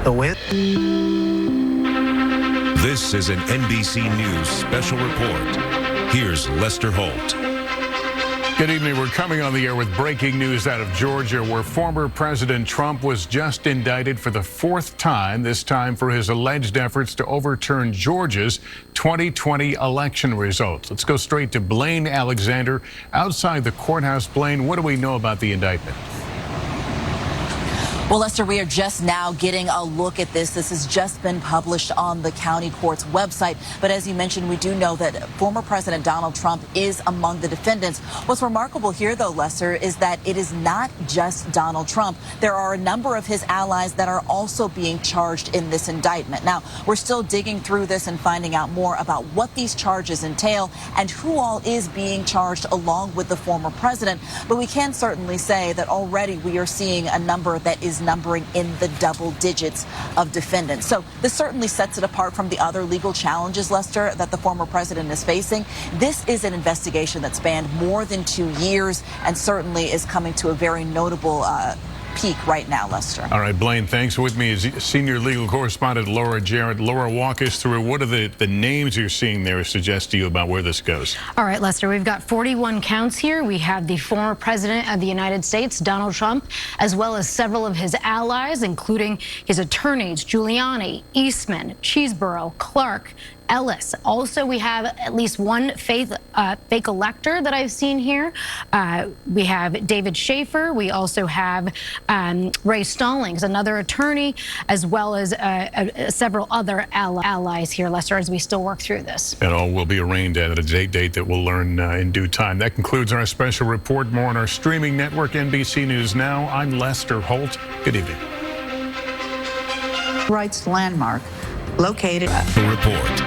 The win. This is an NBC News special report. Here's Lester Holt. Good evening. We're coming on the air with breaking news out of Georgia, where former President Trump was just indicted for the fourth time, this time for his alleged efforts to overturn Georgia's 2020 election results. Let's go straight to Blaine Alexander outside the courthouse. Blaine, what do we know about the indictment? Well, Lester, we are just now getting a look at this. This has just been published on the county court's website. But as you mentioned, we do know that former President Donald Trump is among the defendants. What's remarkable here, though, Lester, is that it is not just Donald Trump. There are a number of his allies that are also being charged in this indictment. Now, we're still digging through this and finding out more about what these charges entail and who all is being charged along with the former president. But we can certainly say that already we are seeing a number that is numbering in the double digits of defendants. So this certainly sets it apart from the other legal challenges, Lester, that the former president is facing. This is an investigation that spanned more than 2 years and certainly is coming to a very notable peak right now, Lester. All right, Blaine, thanks. With me is senior legal correspondent Laura Jarrett. Laura, walk us through what are the names you're seeing there suggest to you about where this goes. All right, Lester, we've got 41 counts here. We have the former president of the United States, Donald Trump, as well as several of his allies, including his attorneys, Giuliani, Eastman, Cheeseborough, Clark, Ellis. Also, we have at least one fake elector that I've seen here. We have David Schaefer. We also have Ray Stallings, another attorney, as well as several other allies here, Lester, as we still work through this. It all will be arraigned at a date that we'll learn in due time. That concludes our special report. More on our streaming network, NBC News Now. I'm Lester Holt. Good evening. Rights landmark located at The report.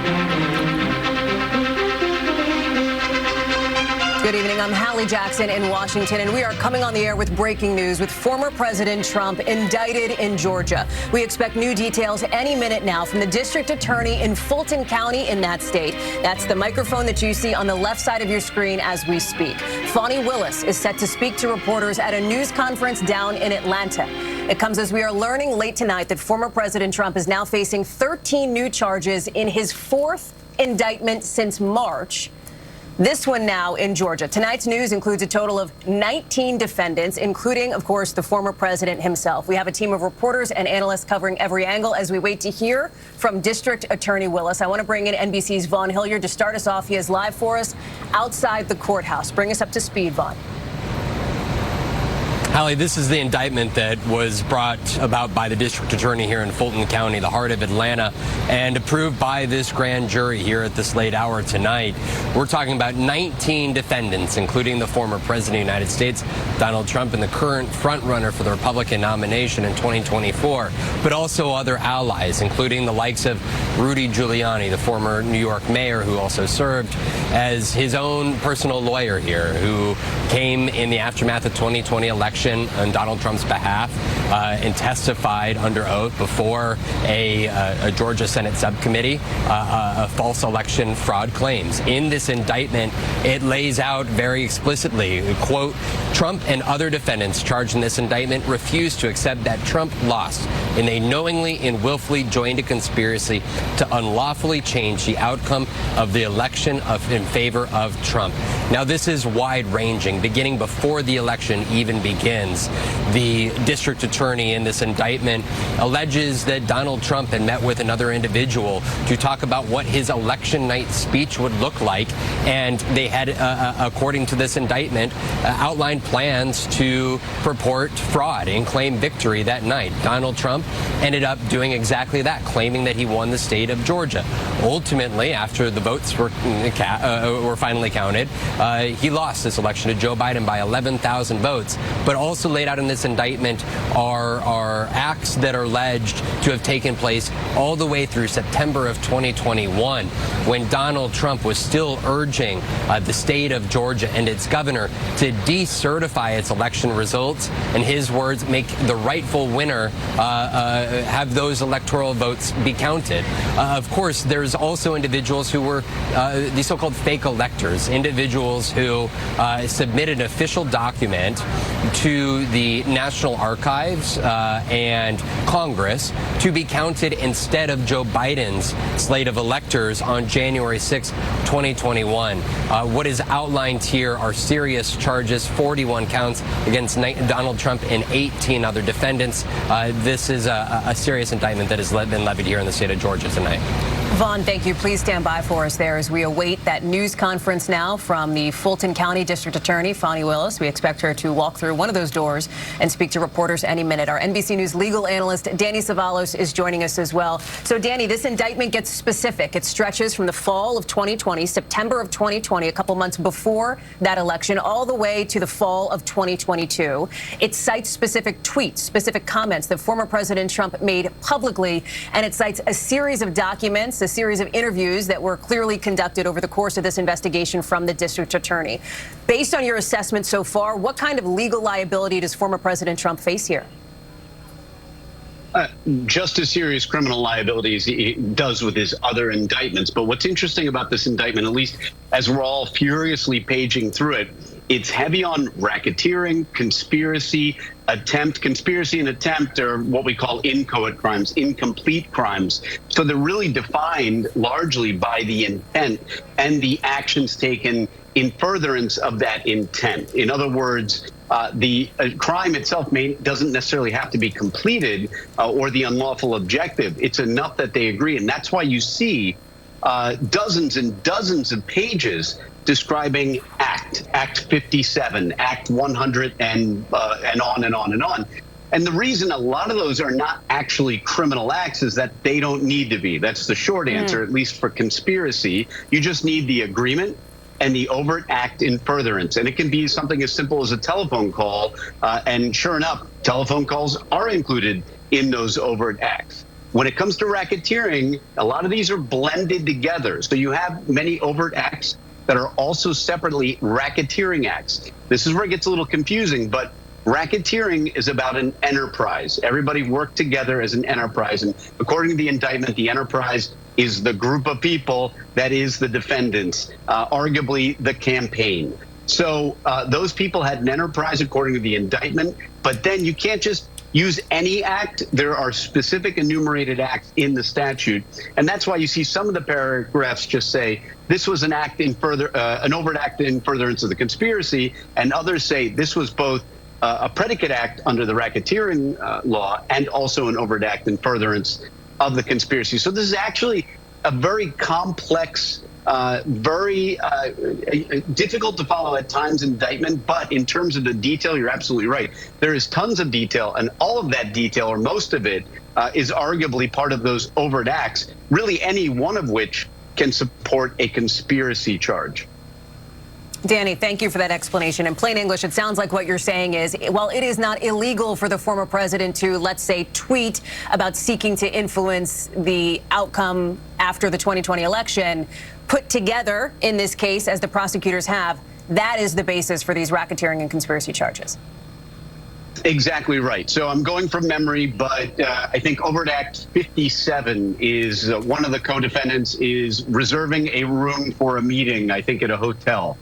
Good evening. I'm Hallie Jackson in Washington, and we are coming on the air with breaking news with former President Trump indicted in Georgia. We expect new details any minute now from the district attorney in Fulton County in that state. That's the microphone that you see on the left side of your screen as we speak. Fani Willis is set to speak to reporters at a news conference down in Atlanta. It comes as we are learning late tonight that former President Trump is now facing 13 new charges in his fourth indictment since March. This one now in Georgia. Tonight's news includes a total of 19 defendants, including, of course, the former president himself. We have a team of reporters and analysts covering every angle as we wait to hear from District Attorney Willis. I want to bring in NBC's Vaughn Hilliard to start us off. He is live for us outside the courthouse. Bring us up to speed, Vaughn. Hallie, this is the indictment that was brought about by the district attorney here in Fulton County, the heart of Atlanta, and approved by this grand jury here at this late hour tonight. We're talking about 19 defendants, including the former president of the United States, Donald Trump, and the current frontrunner for the Republican nomination in 2024, but also other allies, including the likes of Rudy Giuliani, the former New York mayor, who also served as his own personal lawyer here, who came in the aftermath of the 2020 election on Donald Trump's behalf and testified under oath before a Georgia Senate subcommittee false election fraud claims. In this indictment, it lays out very explicitly, quote, Trump and other defendants charged in this indictment refused to accept that Trump lost, and they knowingly and willfully joined a conspiracy to unlawfully change the outcome of the election in favor of Trump. Now, this is wide-ranging, beginning before the election even begins. The district attorney in this indictment alleges that Donald Trump had met with another individual to talk about what his election night speech would look like, and they had, according to this indictment, outlined plans to purport fraud and claim victory that night. Donald Trump ended up doing exactly that, claiming that he won the state of Georgia. Ultimately, after the votes were finally counted, he lost this election to Joe Biden by 11,000 votes. But also laid out in this indictment are acts that are alleged to have taken place all the way through September of 2021, when Donald Trump was still urging the state of Georgia and its governor to decertify its election election results, in his words, make the rightful winner have those electoral votes be counted. Of course, there's also individuals who were the so-called fake electors, individuals who submitted an official document to the National Archives and Congress to be counted instead of Joe Biden's slate of electors on January 6, 2021. What is outlined here are serious charges, 41 counts against Donald Trump and 18 other defendants. This is a serious indictment that has been levied here in the state of Georgia tonight. Vaughn, thank you. Please stand by for us there as we await that news conference now from the Fulton County District Attorney, Fani Willis. We expect her to walk through one of those doors and speak to reporters any minute. Our NBC News legal analyst, Danny Savalos, is joining us as well. So, Danny, this indictment gets specific. It stretches from the fall of 2020, September of 2020, a couple months before that election, all the way to the fall of 2022. It cites specific tweets, specific comments that former President Trump made publicly, and it cites a series of documents, a series of interviews that were clearly conducted over the course of this investigation from the district attorney. Based on your assessment so far, what kind of legal liability does former President Trump face here? Just as serious criminal liability as he does with his other indictments. But what's interesting about this indictment, at least as we're all furiously paging through it, it's heavy on racketeering, conspiracy, attempt. Conspiracy and attempt are what we call inchoate crimes, incomplete crimes. So they're really defined largely by the intent and the actions taken in furtherance of that intent. In other words, the crime itself doesn't necessarily have to be completed or the unlawful objective. It's enough that they agree. And that's why you see dozens and dozens of pages describing Act 57, Act 100, and on and on and on. And the reason a lot of those are not actually criminal acts is that they don't need to be. That's the short answer, at least for conspiracy. You just need the agreement and the overt act in furtherance. And it can be something as simple as a telephone call. And sure enough, telephone calls are included in those overt acts. When it comes to racketeering, a lot of these are blended together. So you have many overt acts that are also separately racketeering acts. This is where it gets a little confusing, but racketeering is about an enterprise. Everybody worked together as an enterprise. And according to the indictment, the enterprise is the group of people that is the defendants, arguably the campaign. So those people had an enterprise according to the indictment, but then you can't just use any act. There are specific enumerated acts in the statute. And that's why you see some of the paragraphs just say this was an act in an overt act in furtherance of the conspiracy. And others say this was both a predicate act under the racketeering law and also an overt act in furtherance of the conspiracy. So this is actually a very complex, very difficult to follow at times indictment, but in terms of the detail, you're absolutely right. There is tons of detail, and all of that detail, or most of it, is arguably part of those overt acts, really any one of which can support a conspiracy charge. Danny, thank you for that explanation. In plain English, it sounds like what you're saying is, while it is not illegal for the former president to, let's say, tweet about seeking to influence the outcome after the 2020 election, put together in this case, as the prosecutors have, that is the basis for these racketeering and conspiracy charges. Exactly right. So I'm going from memory, but I think overt act 57 is one of the co-defendants is reserving a room for a meeting, I think at a hotel.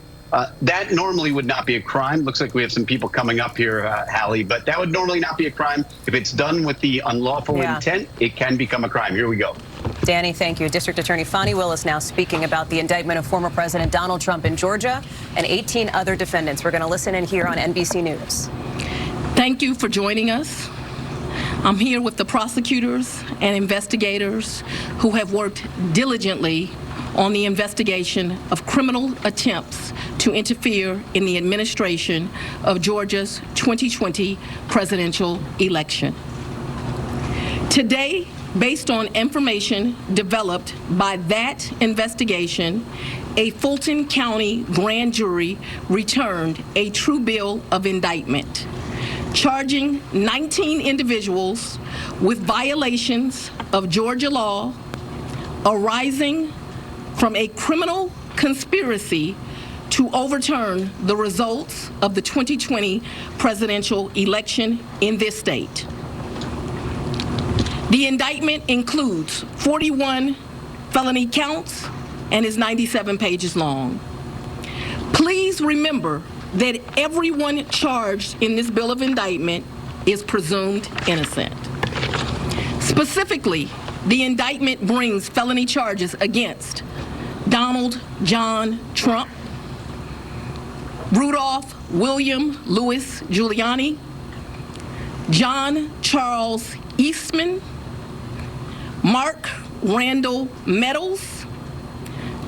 That normally would not be a crime. Looks like we have some people coming up here, Hallie, but that would normally not be a crime. If it's done with the unlawful intent, it can become a crime. Here we go. Danny, thank you. District Attorney Fani Willis now speaking about the indictment of former President Donald Trump in Georgia and 18 other defendants. We're going to listen in here on NBC News. Thank you for joining us. I'm here with the prosecutors and investigators who have worked diligently on the investigation of criminal attempts to interfere in the administration of Georgia's 2020 presidential election. Today, based on information developed by that investigation, a Fulton County grand jury returned a true bill of indictment, charging 19 individuals with violations of Georgia law arising from a criminal conspiracy to overturn the results of the 2020 presidential election in this state. The indictment includes 41 felony counts and is 97 pages long. Please remember that everyone charged in this bill of indictment is presumed innocent. Specifically, the indictment brings felony charges against Donald John Trump, Rudolph William Louis Giuliani, John Charles Eastman, Mark Randall Meadows,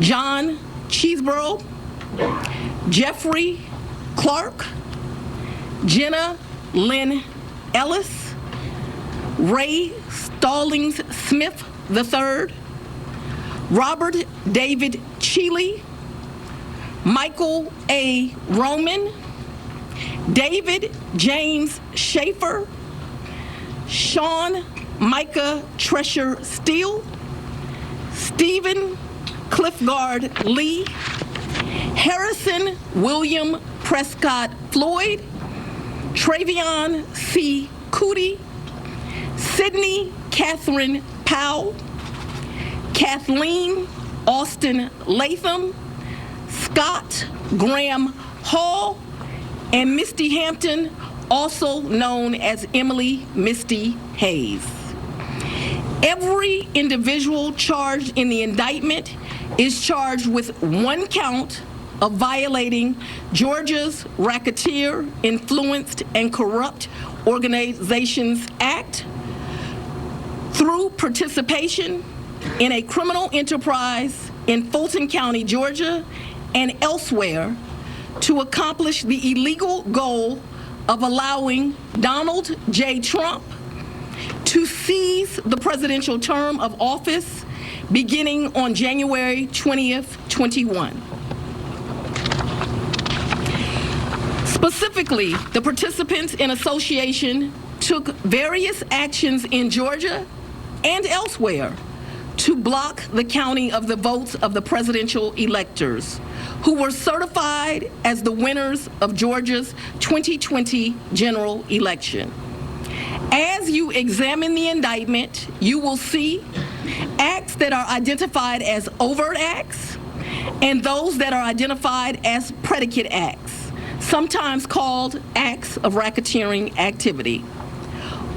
John Cheeseborough, Jeffrey Clark, Jenna Lynn Ellis, Ray Stallings Smith III, Robert David Cheeley, Michael A. Roman, David James Schaefer, Sean Micah Tresher Steele, Stephen Cliffgard Lee, Harrison William Prescott Floyd, Travion C. Cootie, Sydney Catherine Powell, Kathleen Austin Latham, Scott Graham Hall, and Misty Hampton, also known as Emily Misty Hayes. Every individual charged in the indictment is charged with one count of violating Georgia's Racketeer, Influenced, and Corrupt Organizations Act through participation in a criminal enterprise in Fulton County, Georgia, and elsewhere to accomplish the illegal goal of allowing Donald J. Trump to seize the presidential term of office beginning on January 20th, 21. Specifically, the participants in association took various actions in Georgia and elsewhere to block the counting of the votes of the presidential electors who were certified as the winners of Georgia's 2020 general election. As you examine the indictment, you will see acts that are identified as overt acts and those that are identified as predicate acts, sometimes called acts of racketeering activity.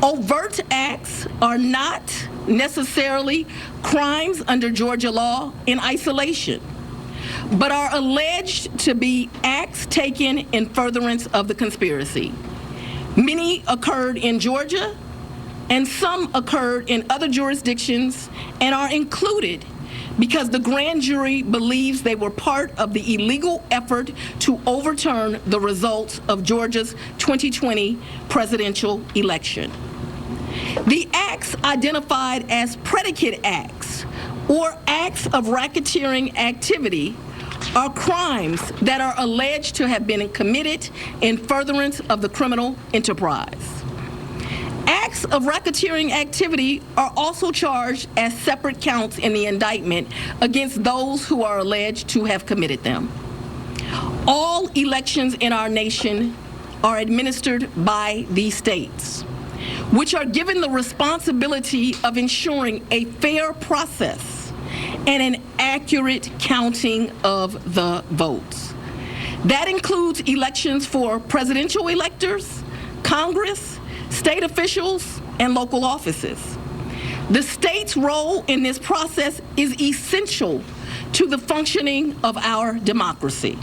Overt acts are not necessarily crimes under Georgia law in isolation, but are alleged to be acts taken in furtherance of the conspiracy. Many occurred in Georgia, and some occurred in other jurisdictions and are included because the grand jury believes they were part of the illegal effort to overturn the results of Georgia's 2020 presidential election. The acts identified as predicate acts or acts of racketeering activity are crimes that are alleged to have been committed in furtherance of the criminal enterprise. Acts of racketeering activity are also charged as separate counts in the indictment against those who are alleged to have committed them. All elections in our nation are administered by these states, which are given the responsibility of ensuring a fair process and an accurate counting of the votes. That includes elections for presidential electors, Congress, state officials, and local offices. The state's role in this process is essential to the functioning of our democracy.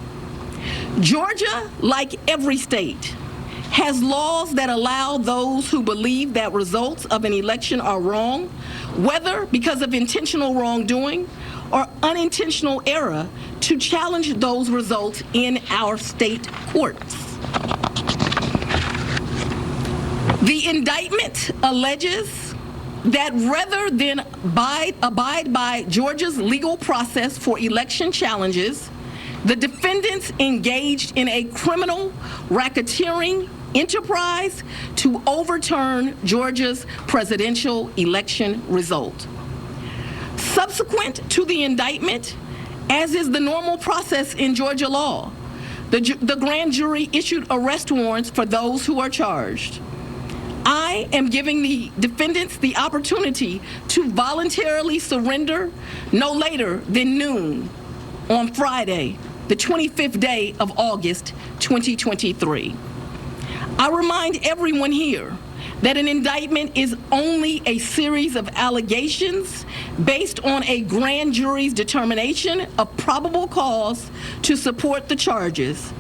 Georgia, like every state, has laws that allow those who believe that results of an election are wrong, whether because of intentional wrongdoing or unintentional error, to challenge those results in our state courts. The indictment alleges that rather than abide by Georgia's legal process for election challenges, the defendants engaged in a criminal racketeering enterprise to overturn Georgia's presidential election result. Subsequent to the indictment, as is the normal process in Georgia law, The grand jury issued arrest warrants for those who are charged. I am giving the defendants the opportunity to voluntarily surrender no later than noon on Friday, the 25th day of August, 2023. I remind everyone here that an indictment is only a series of allegations based on a grand jury's determination of probable cause to support the charges.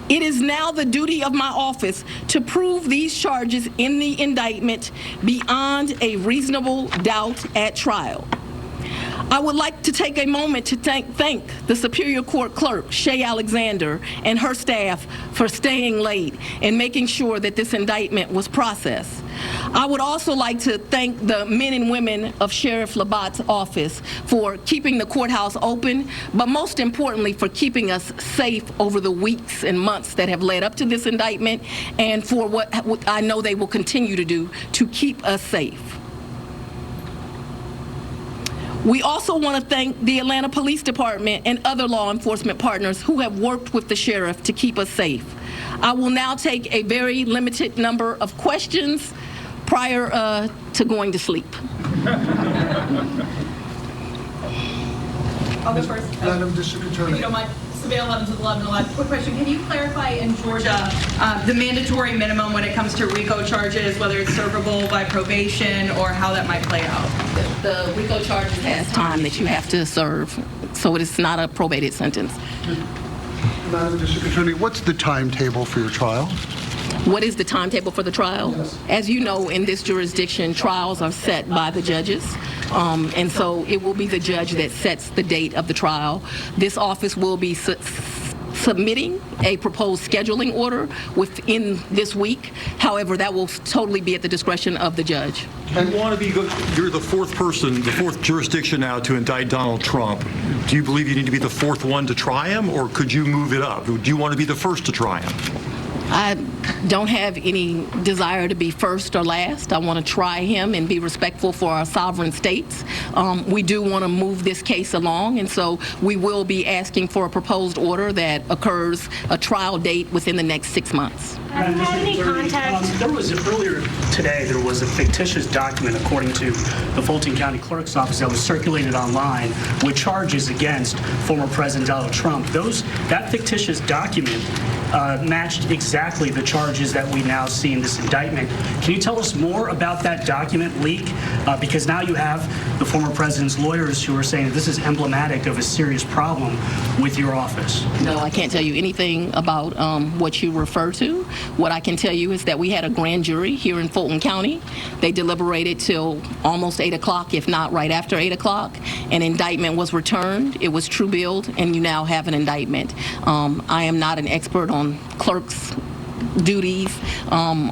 It is now the duty of my office to prove these charges in the indictment beyond a reasonable doubt at trial. I would like to take a moment to thank the Superior Court Clerk, Shay Alexander, and her staff for staying late and making sure that this indictment was processed. I would also like to thank the men and women of Sheriff Labatt's office for keeping the courthouse open, but most importantly for keeping us safe over the weeks and months that have led up to this indictment, and for what I know they will continue to do to keep us safe. We also want to thank the Atlanta Police Department and other law enforcement partners who have worked with the sheriff to keep us safe. I will now take a very limited number of questions prior to going to sleep. I'll go first. Madam District Attorney. If you don't mind. Surveil 11 to 11. Quick question. Can you clarify in Georgia the mandatory minimum when it comes to RICO charges, whether it's servable by probation or how that might play out? The RICO charges has time that you have to serve, so it is not a probated sentence. Madam District Attorney, what's the timetable for your trial? What is the timetable for the trial? Yes. As you know, in this jurisdiction, trials are set by the judges. And so it will be the judge that sets the date of the trial. This office will be submitting a proposed scheduling order within this week. However, that will totally be at the discretion of the judge. And you're the fourth person, the fourth jurisdiction now to indict Donald Trump. Do you believe you need to be the fourth one to try him, or could you move it up? Do you want to be the first to try him? I don't have any desire to be first or last. I want to try him and be respectful for our sovereign states. We do want to move this case along, and so we will be asking for a proposed order that occurs a trial date within the next 6 months. Have you had any contact? Earlier today, there was a fictitious document, according to the Fulton County Clerk's Office, that was circulated online with charges against former President Donald Trump. That fictitious document matched exactly the charges that we now see in this indictment. Can you tell us more about that document leak? Because now you have the former president's lawyers who are saying that this is emblematic of a serious problem with your office. No, I can't tell you anything about what you refer to. What I can tell you is that we had a grand jury here in Fulton County. They deliberated till almost 8 o'clock, if not right after 8 o'clock. An indictment was returned. It was true billed, and you now have an indictment. I am not an expert on clerks' duties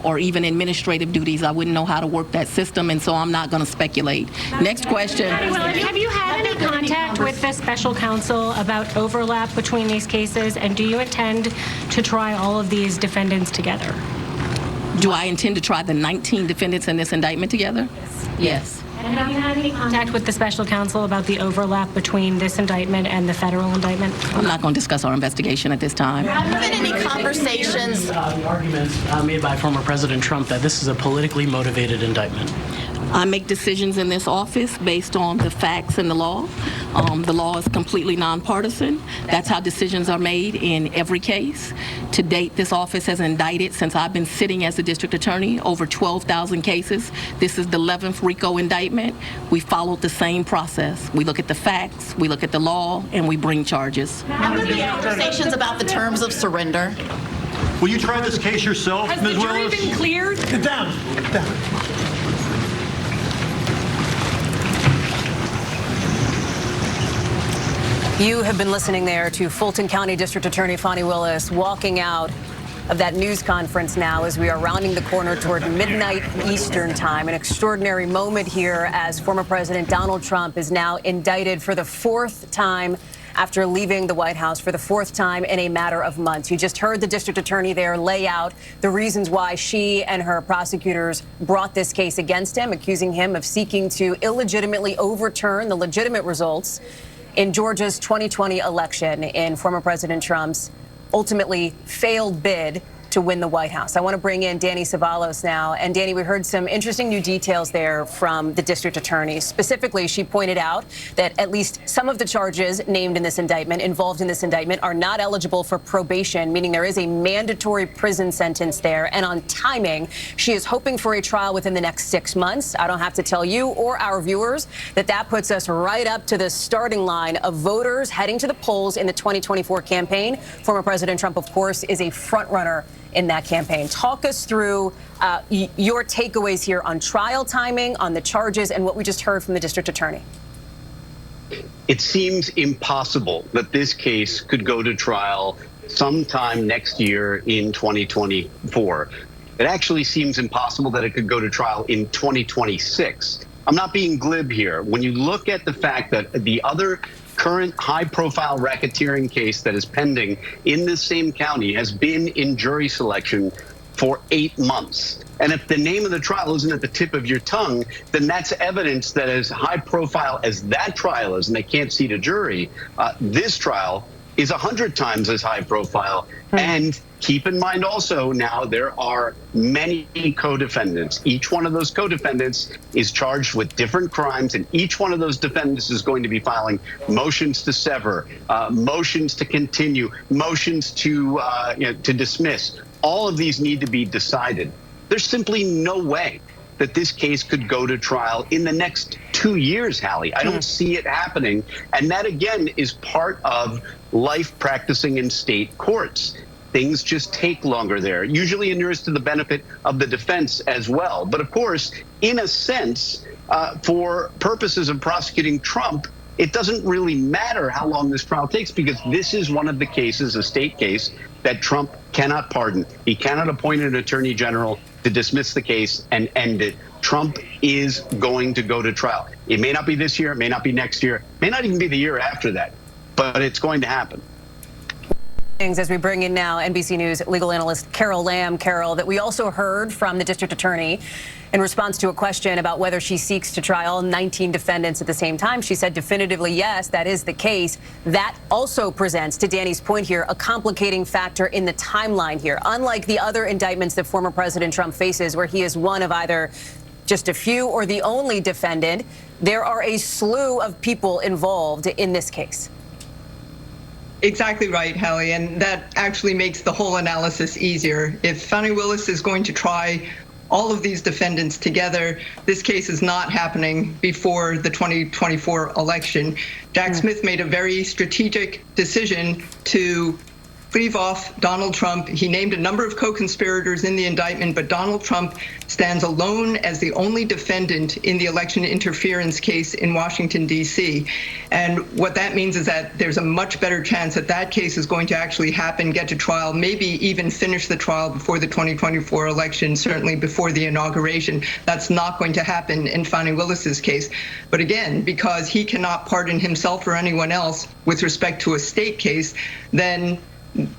or even administrative duties. I wouldn't know how to work that system, and so I'm not going to speculate. Next question. Have you had any contact with the special counsel about overlap between these cases, and do you intend to try all of these defendants together? Do I intend to try the 19 defendants in this indictment together? Yes. And have you had any contact with the special counsel about the overlap between this indictment and the federal indictment? I'm not going to discuss our investigation at this time. Have there been any conversations? The arguments made by former President Trump that this is a politically motivated indictment. I make decisions in this office based on the facts and the law. The law is completely nonpartisan. That's how decisions are made in every case. To date, this office has indicted, since I've been sitting as the district attorney, over 12,000 cases. This is the 11th RICO indictment. We followed the same process. We look at the facts, we look at the law, and we bring charges. Have there been conversations about the terms of surrender? Will you try this case yourself, Has Ms. the jury Willis? been cleared? Down. You have been listening there to Fulton County District Attorney Fani Willis walking out of that news conference now as we are rounding the corner toward midnight Eastern time. An extraordinary moment here as former President Donald Trump is now indicted for the 4th time after leaving the White House, for the 4th time in a matter of months. You just heard the district attorney there lay out the reasons why she and her prosecutors brought this case against him, accusing him of seeking to illegitimately overturn the legitimate results in Georgia's 2020 election in former President Trump's ultimately failed bid to win the White House. I want to bring in Danny Ceballos now. And Danny, we heard some interesting new details there from the district attorney. Specifically, she pointed out that at least some of the charges named in this indictment, involved in this indictment, are not eligible for probation, meaning there is a mandatory prison sentence there. And on timing, she is hoping for a trial within the next 6 months. I don't have to tell you or our viewers that that puts us right up to the starting line of voters heading to the polls in the 2024 campaign. Former President Trump, of course, is a front runner in that campaign. Talk us through your takeaways here on trial timing, on the charges, and what we just heard from the district attorney. It seems impossible that this case could go to trial sometime next year in 2024. It actually seems impossible that it could go to trial in 2026. I'm not being glib here. When you look at the fact that the other current high-profile racketeering case that is pending in this same county has been in jury selection for 8 months. And if the name of the trial isn't at the tip of your tongue, then that's evidence that as high-profile as that trial is, and they can't seat a jury, this trial is 100 times as high-profile. And keep in mind also now there are many co-defendants. Each one of those co-defendants is charged with different crimes, and each one of those defendants is going to be filing motions to sever, motions to continue, motions to dismiss. All of these need to be decided. There's simply no way that this case could go to trial in the next 2 years, Hallie. I don't see it happening. And that, again, is part of life practicing in state courts. Things just take longer there, usually inures to the benefit of the defense as well. But of course, in a sense, for purposes of prosecuting Trump, it doesn't really matter how long this trial takes, because this is one of the cases, a state case, that Trump cannot pardon. He cannot appoint an attorney general to dismiss the case and end it. Trump is going to go to trial. It may not be this year, it may not be next year, it may not even be the year after that, but it's going to happen. As we bring in now NBC News legal analyst Carol Lamb. Carol, that we also heard from the district attorney in response to a question about whether she seeks to try all 19 defendants at the same time. She said definitively, yes, that is the case. That also presents, to Danny's point here, a complicating factor in the timeline here. Unlike the other indictments that former President Trump faces, where he is one of either just a few or the only defendant, there are a slew of people involved in this case. Exactly right, Hallie, and that actually makes the whole analysis easier. If Fani Willis is going to try all of these defendants together, this case is not happening before the 2024 election. Jack Smith made a very strategic decision to leave off Donald Trump. He named a number of co-conspirators in the indictment, but Donald Trump stands alone as the only defendant in the election interference case in Washington, D.C. And what that means is that there's a much better chance that that case is going to actually happen, get to trial, maybe even finish the trial before the 2024 election, certainly before the inauguration. That's not going to happen in Fani Willis's case. But again, because he cannot pardon himself or anyone else with respect to a state case, then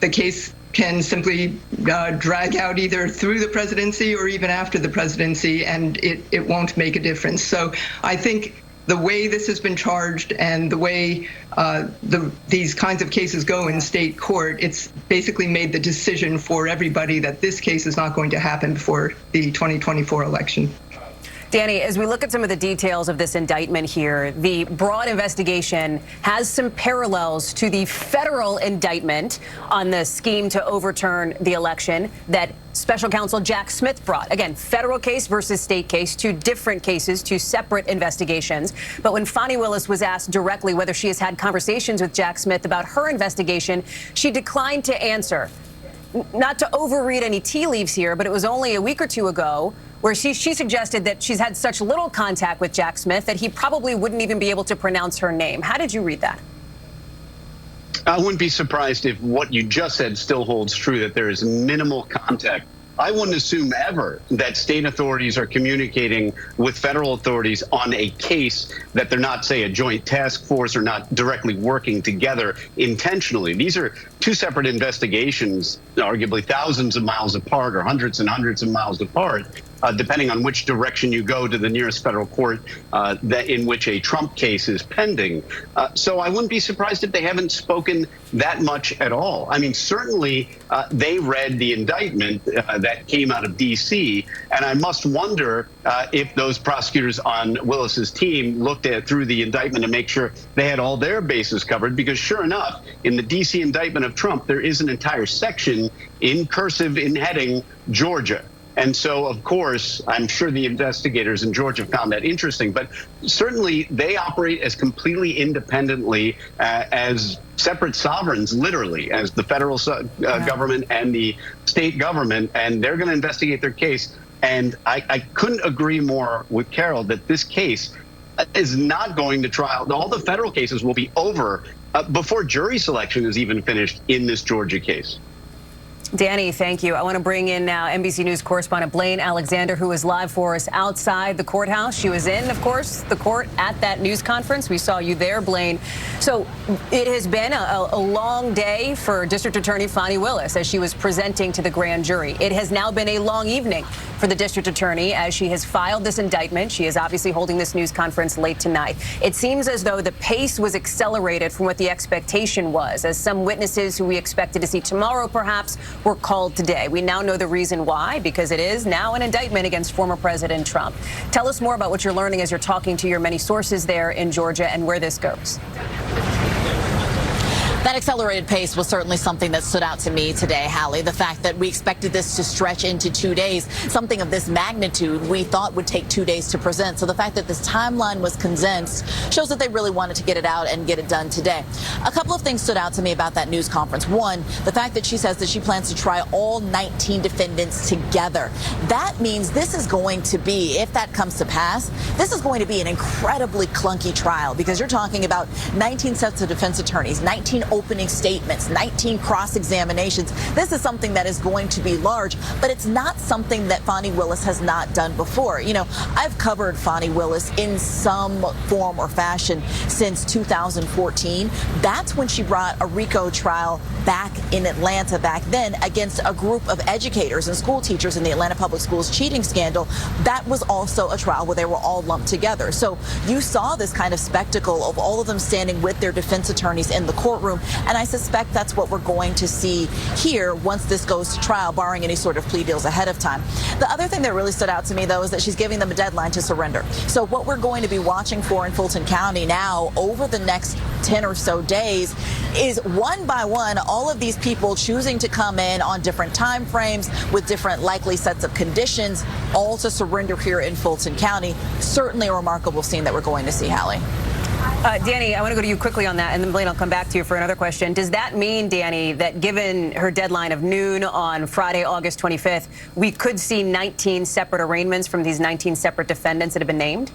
the case can simply drag out either through the presidency or even after the presidency, and it won't make a difference. So I think the way this has been charged and the way these kinds of cases go in state court, it's basically made the decision for everybody that this case is not going to happen before the 2024 election. Danny, as we look at some of the details of this indictment here, the broad investigation has some parallels to the federal indictment on the scheme to overturn the election that special counsel Jack Smith brought. Again, federal case versus state case, two different cases, two separate investigations. But when Fani Willis was asked directly whether she has had conversations with Jack Smith about her investigation, she declined to answer. Not to overread any tea leaves here, but it was only a week or two ago where she suggested that she's had such little contact with Jack Smith that he probably wouldn't even be able to pronounce her name. How did you read that? I wouldn't be surprised if what you just said still holds true, that there is minimal contact. I wouldn't assume ever that state authorities are communicating with federal authorities on a case that they're not, say, a joint task force or not directly working together intentionally. These are two separate investigations, arguably thousands of miles apart or hundreds and hundreds of miles apart. depending on which direction you go to the nearest federal court in which a Trump case is pending. So I wouldn't be surprised if they haven't spoken that much at all. I mean, certainly they read the indictment that came out of D.C., and I must wonder if those prosecutors on Willis's team looked through the indictment to make sure they had all their bases covered, because sure enough, in the D.C. indictment of Trump, there is an entire section in cursive in heading Georgia. And so, of course, I'm sure the investigators in Georgia found that interesting, but certainly they operate as completely independently as separate sovereigns, literally, as the federal government and the state government, and they're going to investigate their case. And I couldn't agree more with Carol that this case is not going to trial. All the federal cases will be over before jury selection is even finished in this Georgia case. Danny, thank you. I want to bring in now NBC News correspondent Blaine Alexander, who is live for us outside the courthouse. She was in, of course, the court at that news conference. We saw you there, Blaine. So it has been a long day for District Attorney Fani Willis as she was presenting to the grand jury. It has now been a long evening for the District Attorney as she has filed this indictment. She is obviously holding this news conference late tonight. It seems as though the pace was accelerated from what the expectation was, as some witnesses who we expected to see tomorrow, perhaps, were called today. We now know the reason why, because it is now an indictment against former President Trump. Tell us more about what you're learning as you're talking to your many sources there in Georgia and where this goes. That accelerated pace was certainly something that stood out to me today, Hallie. The fact that we expected this to stretch into 2 days, something of this magnitude we thought would take 2 days to present. So the fact that this timeline was condensed shows that they really wanted to get it out and get it done today. A couple of things stood out to me about that news conference. One, the fact that she says that she plans to try all 19 defendants together. That means this is going to be, if that comes to pass, this is going to be an incredibly clunky trial, because you're talking about 19 sets of defense attorneys, 19 opening statements, 19 cross-examinations. This is something that is going to be large, but it's not something that Fani Willis has not done before. You know, I've covered Fani Willis in some form or fashion since 2014. That's when she brought a RICO trial back in Atlanta back then against a group of educators and school teachers in the Atlanta Public Schools cheating scandal. That was also a trial where they were all lumped together. So you saw this kind of spectacle of all of them standing with their defense attorneys in the courtroom. And I suspect that's what we're going to see here once this goes to trial, barring any sort of plea deals ahead of time. The other thing that really stood out to me, though, is that she's giving them a deadline to surrender. So what we're going to be watching for in Fulton County now over the next 10 or so days is one by one all of these people choosing to come in on different time frames with different likely sets of conditions, all to surrender here in Fulton County. Certainly a remarkable scene that we're going to see, Hallie. Danny, I want to go to you quickly on that, and then Blaine, I'll come back to you for another question. Does that mean, Danny, that given her deadline of noon on Friday, August 25th, we could see 19 separate arraignments from these 19 separate defendants that have been named?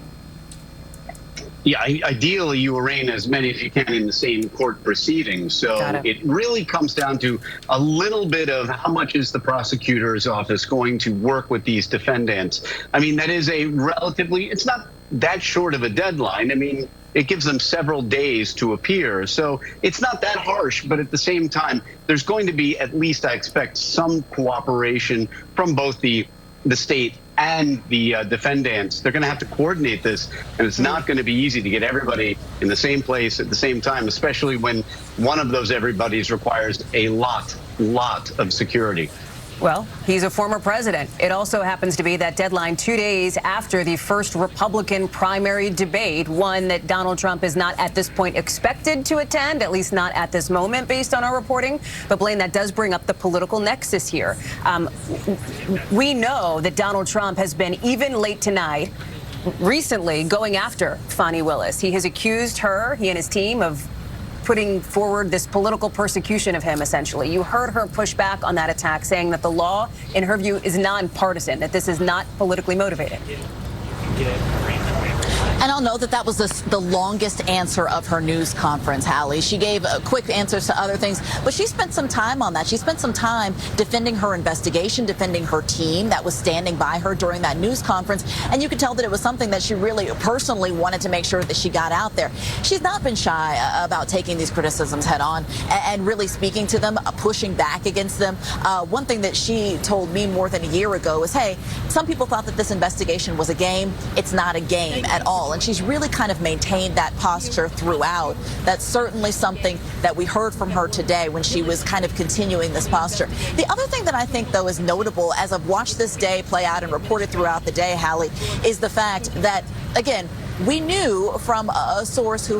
Yeah, ideally you arraign as many as you can in the same court proceeding. So it really comes down to a little bit of how much is the prosecutor's office going to work with these defendants. I mean, that is a relatively, it's not that short of a deadline. I mean, it gives them several days to appear. So it's not that harsh, but at the same time, there's going to be, at least I expect, some cooperation from both the state and the defendants. They're going to have to coordinate this, and it's not going to be easy to get everybody in the same place at the same time, especially when one of those everybody's requires a lot of security. Well, he's a former president. It also happens to be that deadline 2 days after the first Republican primary debate, one that Donald Trump is not at this point expected to attend, at least not at this moment based on our reporting. But Blaine, that does bring up the political nexus here. We know that Donald Trump has been, even late tonight, recently going after Fani Willis. He has accused her, he and his team, of putting forward this political persecution of him, essentially. You heard her push back on that attack, saying that the law, in her view, is nonpartisan, that this is not politically motivated. And I'll note that that was the longest answer of her news conference, Hallie. She gave quick answers to other things, but she spent some time on that. She spent some time defending her investigation, defending her team that was standing by her during that news conference. And you could tell that it was something that she really personally wanted to make sure that she got out there. She's not been shy about taking these criticisms head on and really speaking to them, pushing back against them. One thing that she told me more than a year ago is, hey, some people thought that this investigation was a game. It's not a game at all. And she's really kind of maintained that posture throughout. That's certainly something that we heard from her today when she was kind of continuing this posture. The other thing that I think, though, is notable as I've watched this day play out and reported throughout the day, Hallie, is the fact that, again, we knew from a source who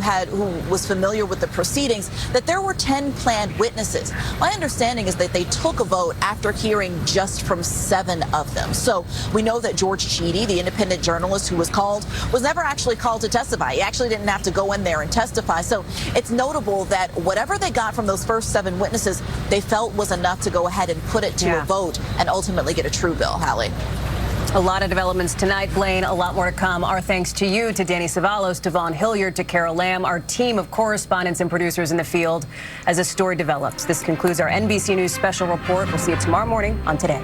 was familiar with the proceedings that there were 10 planned witnesses. My understanding is that they took a vote after hearing just from 7 of them. So we know that George Cheedy, the independent journalist who was called, was never actually called to testify. He actually didn't have to go in there and testify. So it's notable that whatever they got from those first 7 witnesses, they felt was enough to go ahead and put it to a vote and ultimately get a true bill, Hallie. A lot of developments tonight, Blaine. A lot more to come. Our thanks to you, to Danny Savalos, to Vaughn Hilliard, to Carol Lamb, our team of correspondents and producers in the field as the story develops. This concludes our NBC News special report. We'll see you tomorrow morning on Today.